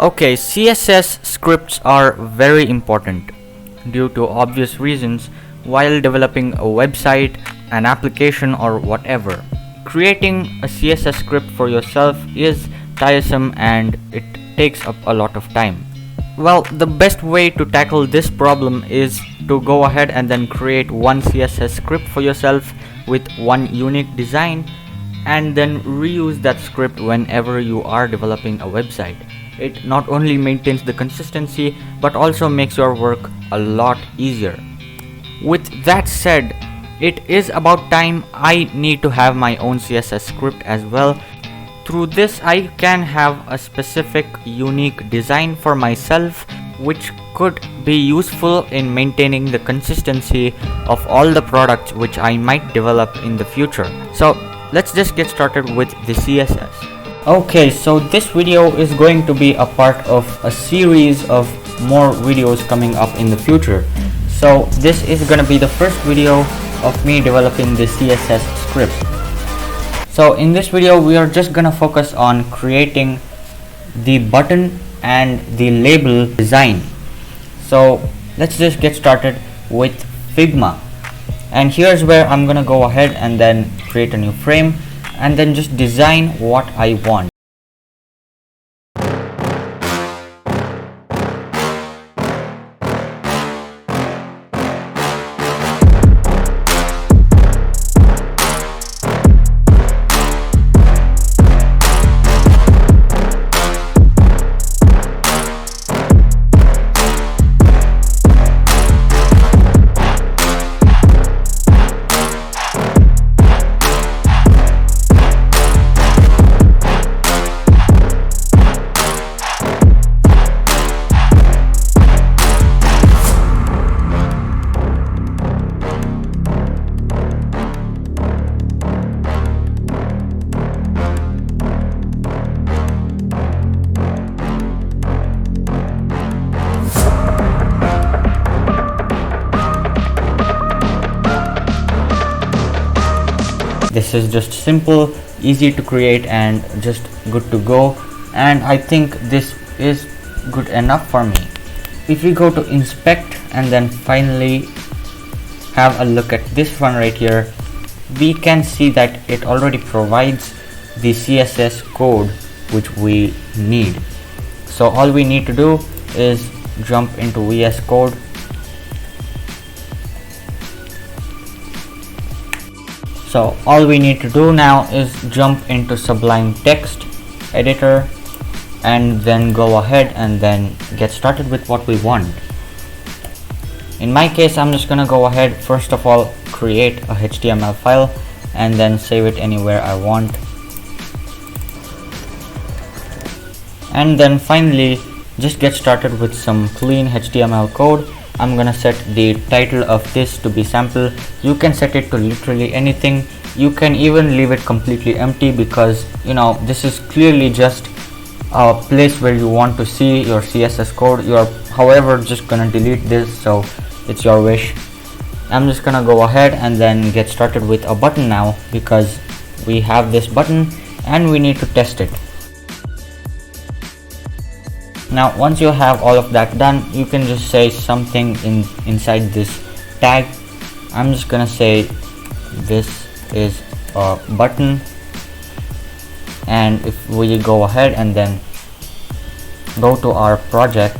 Okay, CSS scripts are very important due to obvious reasons while developing a website, an application, or whatever. Creating a CSS script for yourself is tiresome and it takes up a lot of time. Well, the best way to tackle this problem is to go ahead and then create one CSS script for yourself with one unique design and then reuse that script whenever you are developing a website. It not only maintains the consistency but also makes your work a lot easier. With that said, it is about time I need to have my own CSS script as well. Through this I can have a specific unique design for myself which could be useful in maintaining the consistency of all the products which I might develop in the future. So let's just get started with the CSS. Okay, so this video is going to be a part of a series of more videos coming up in the future. So this is gonna be the first video of me developing the CSS script. So in this video we are just gonna focus on creating the button and the label design. So let's just get started with Figma, and here's where I'm gonna go ahead and then create a new frame and then just design what I want. This is just simple, easy to create and just good to go, and I think this is good enough for me. If we go to inspect and then finally have a look at this one right here, we can see that it already provides the CSS code which we need. So all we need to do is jump into VS Code. So all we need to do now is jump into Sublime Text Editor and then go ahead and then get started with what we want. In my case, I'm just gonna go ahead, first of all create a HTML file and then save it anywhere I want. And then finally just get started with some clean HTML code. I'm gonna set the title of this to be sample. You can set it to literally anything. You can even leave it completely empty because this is clearly just a place where you want to see your CSS code. You're however just gonna delete this, so it's your wish. I'm just gonna go ahead and then get started with a button now because we have this button and we need to test it. Now once you have all of that done, you can just say something inside this tag. I'm just gonna say this is a button, and if we go ahead and then go to our project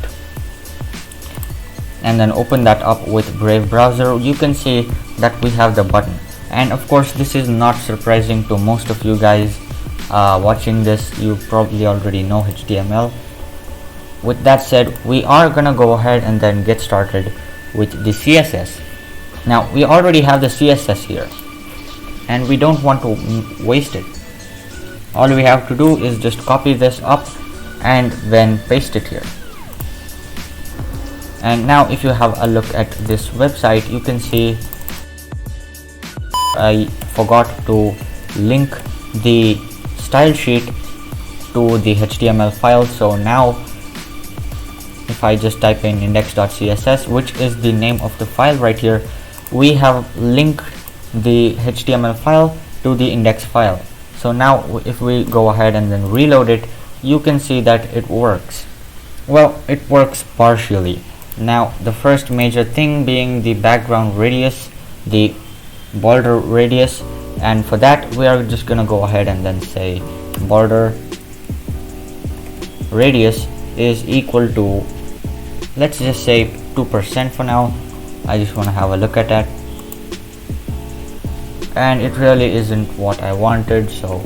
and then open that up with Brave browser, you can see that we have the button. And of course this is not surprising to most of you guys watching this. You probably already know HTML. With that said, we are gonna go ahead and then get started with the CSS. Now we already have the CSS here and we don't want to waste it. All we have to do is just copy this up and then paste it here. And now if you have a look at this website, you can see I forgot to link the style sheet to the HTML file. So now if I just type in index.css, which is the name of the file right here, we have linked the HTML file to the index file. So now if we go ahead and then reload it, you can see that it works. Well, it works partially. Now, the first major thing being the background radius, the border radius, and for that we are just gonna go ahead and then say border radius is equal to, let's just say 2% for now. I just want to have a look at that, and it really isn't what I wanted, so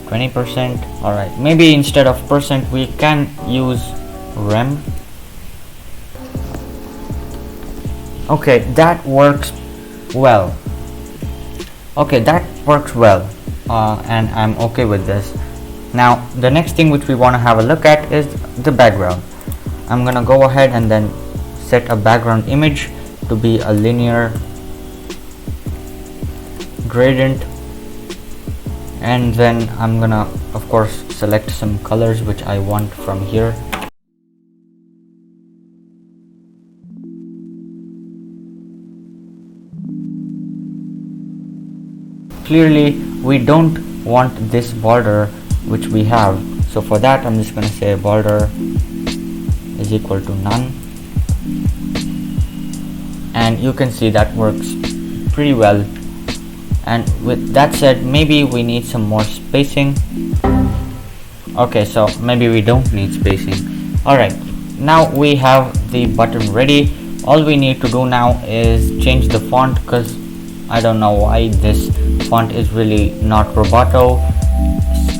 20%. Alright, maybe instead of percent we can use rem. Okay, that works well. And I'm okay with this. Now the next thing which we want to have a look at is the background. I'm gonna go ahead and then set a background image to be a linear gradient, and then I'm gonna of course select some colors which I want from here. Clearly we don't want this border which we have, so for that I'm just gonna say border is equal to none, and you can see that works pretty well. And with that said, maybe we need some more spacing. Okay, so maybe we don't need spacing. Alright, now we have the button ready. All we need to do now is change the font, because I don't know why this font is really not Roboto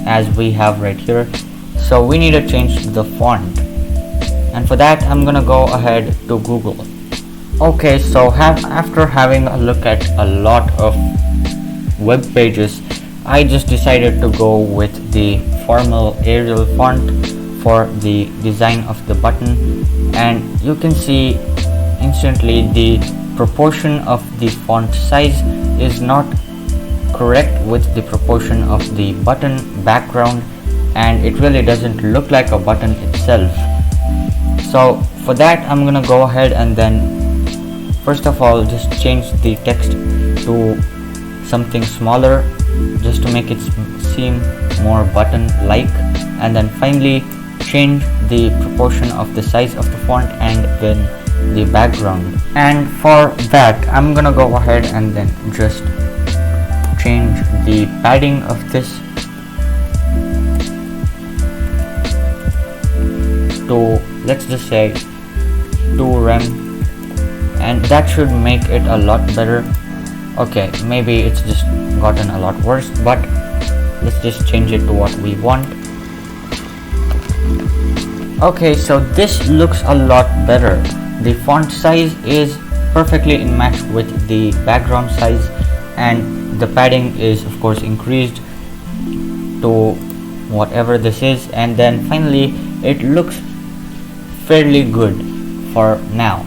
as we have right here. So we need to change the font, and for that I'm gonna go ahead to Google. Okay, so after having a look at a lot of web pages, I just decided to go with the formal Arial font for the design of the button, and you can see instantly the proportion of the font size is not correct with the proportion of the button background, and it really doesn't look like a button itself. So for that I'm gonna go ahead and then first of all just change the text to something smaller just to make it seem more button like, and then finally change the proportion of the size of the font and then the background. And for that I'm gonna go ahead and then just change the padding of this to, let's just say 2 rem, and that should make it a lot better. Okay, maybe it's just gotten a lot worse, but let's just change it to what we want. Okay, so this looks a lot better. The font size is perfectly in match with the background size, and the padding is of course increased to whatever this is, and then finally it looks fairly good for now.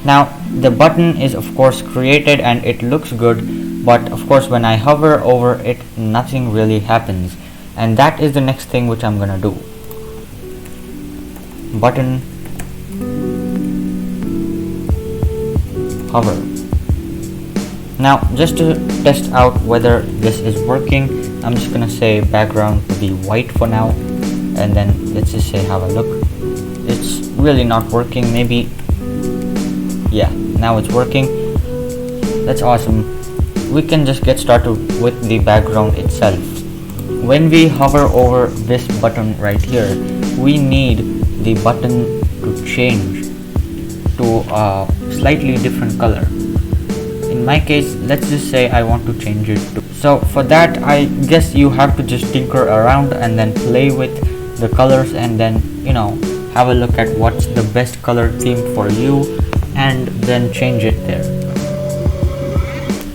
Now the button is of course created and it looks good, but of course when I hover over it nothing really happens, and that is the next thing which I'm gonna do. Button hover. Now just to test out whether this is working, I'm just gonna say background to be white for now, and then let's just say have a look. It's really not working. Maybe, yeah, now it's working. That's awesome. We can just get started with the background itself. When we hover over this button right here, we need the button to change to a slightly different color. In my case, let's just say I want to change it to, so for that I guess you have to just tinker around and then play with the colors, and then have a look at what's the best color theme for you and then change it there.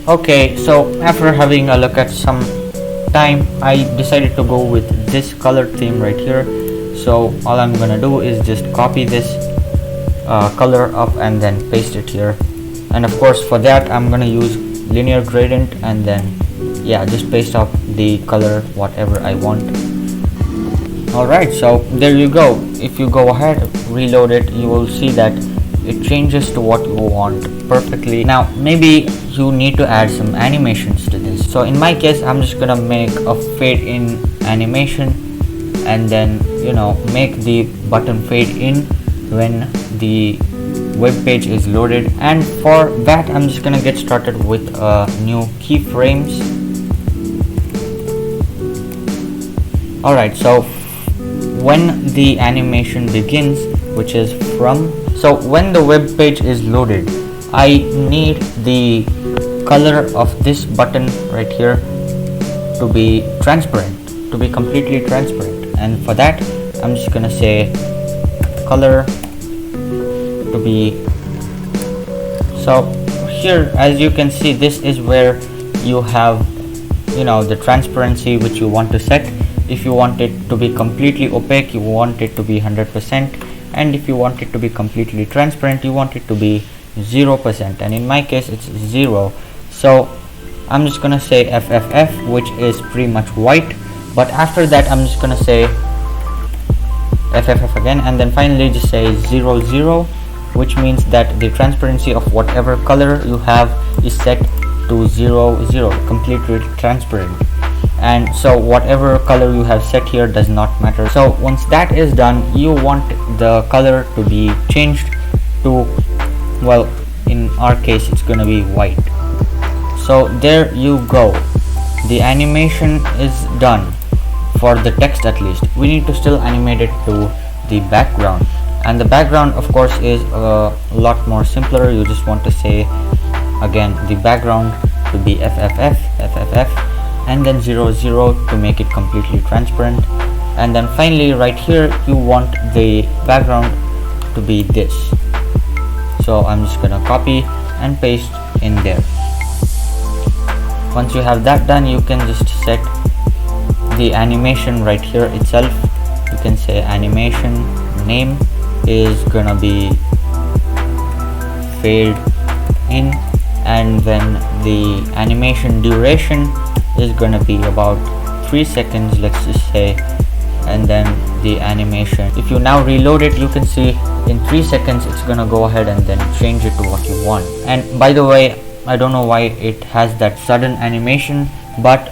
Okay, so after having a look at some time, I decided to go with this color theme right here. So all I'm gonna do is just copy this color up and then paste it here, and of course for that I'm gonna use linear gradient, and then just paste up the color whatever I want. Alright, so there you go. If you go ahead, reload it, you will see that it changes to what you want perfectly. Now maybe you need to add some animations to this, so in my case I'm just gonna make a fade in animation, and then make the button fade in when the web page is loaded. And for that, I'm just gonna get started with new keyframes. Alright, so when the animation begins, which is from, so when the web page is loaded, I need the color of this button right here to be transparent, to be completely transparent. And for that, I'm just gonna say color to be, so here as you can see, this is where you have, you know, the transparency which you want to set. If you want it to be completely opaque, you want it to be 100%, and if you want it to be completely transparent, you want it to be 0%, and in my case it's 0. So I'm just gonna say FFF, which is pretty much white, but after that I'm just gonna say FFF again, and then finally just say 00, which means that the transparency of whatever color you have is set to 00, completely transparent. And so whatever color you have set here does not matter. So once that is done, you want the color to be changed to, well, in our case it's gonna be white. So there you go, the animation is done for the text. At least we need to still animate it to the background, and the background of course is a lot more simpler. You just want to say again the background to be FFF, and then 00 to make it completely transparent. And then finally right here you want the background to be this. So I'm just gonna copy and paste in there. Once you have that done, you can just set the animation right here itself. You can say animation name is gonna be fade in, and then the animation duration is gonna be about 3 seconds, let's just say. And then the animation, if you now reload it, you can see in 3 seconds it's gonna go ahead and then change it to what you want. And by the way, I don't know why it has that sudden animation, but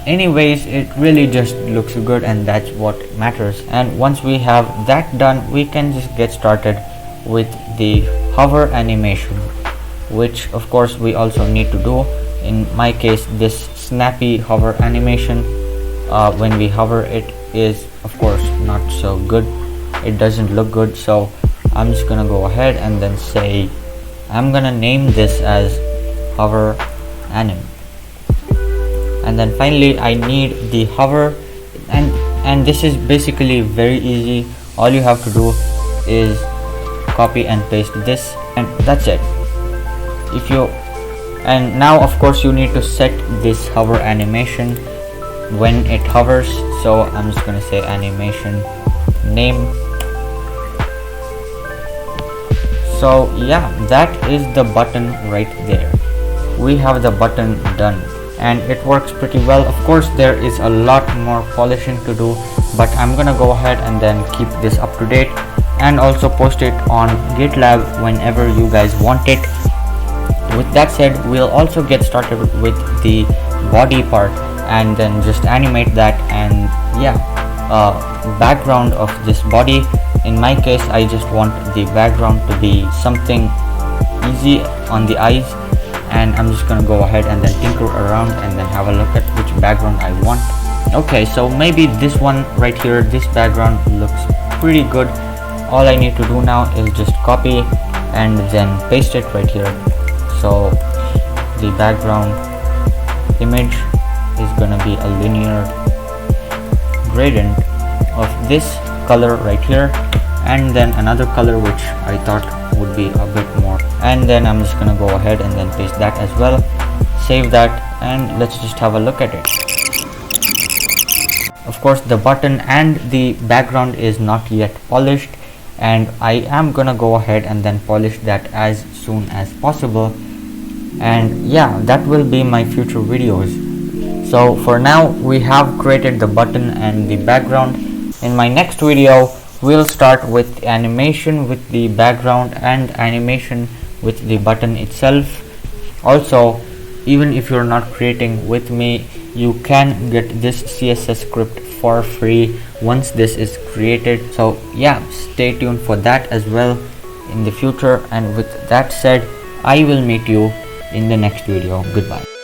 anyways it really just looks good, and that's what matters. And once we have that done, we can just get started with the hover animation, which of course we also need to do. In my case, this snappy hover animation, when we hover it is of course not so good, it doesn't look good. So I'm just gonna go ahead and then say I'm gonna name this as hover anim. And then finally I need the hover, and this is basically very easy. All you have to do is copy and paste this, and that's it. If you, and now of course you need to set this hover animation when it hovers. So I'm just gonna say animation name. So yeah, that is the button right there. We have the button done, and it works pretty well. Of course there is a lot more polishing to do, but I'm gonna go ahead and then keep this up to date and also post it on GitLab whenever you guys want it. With that said, we'll also get started with the body part and then just animate that. And yeah, background of this body, in my case I just want the background to be something easy on the eyes, and I'm just gonna go ahead and then tinker around and then have a look at which background I want. Okay, so maybe this one right here, this background looks pretty good. All I need to do now is just copy and then paste it right here. So the background image is gonna be a linear gradient of this color right here, and then another color which I thought would be a bit more, and then I'm just gonna go ahead and then paste that as well. Save that, and let's just have a look at it. Of course the button and the background is not yet polished, and I am gonna go ahead and then polish that as soon as possible. And yeah, that will be my future videos. So for now we have created the button and the background. In my next video we'll start with animation with the background and animation with the button itself. Also, even if you're not creating with me, you can get this CSS script for free once this is created. So yeah, stay tuned for that as well in the future, and with that said, I will meet you in the next video. Goodbye.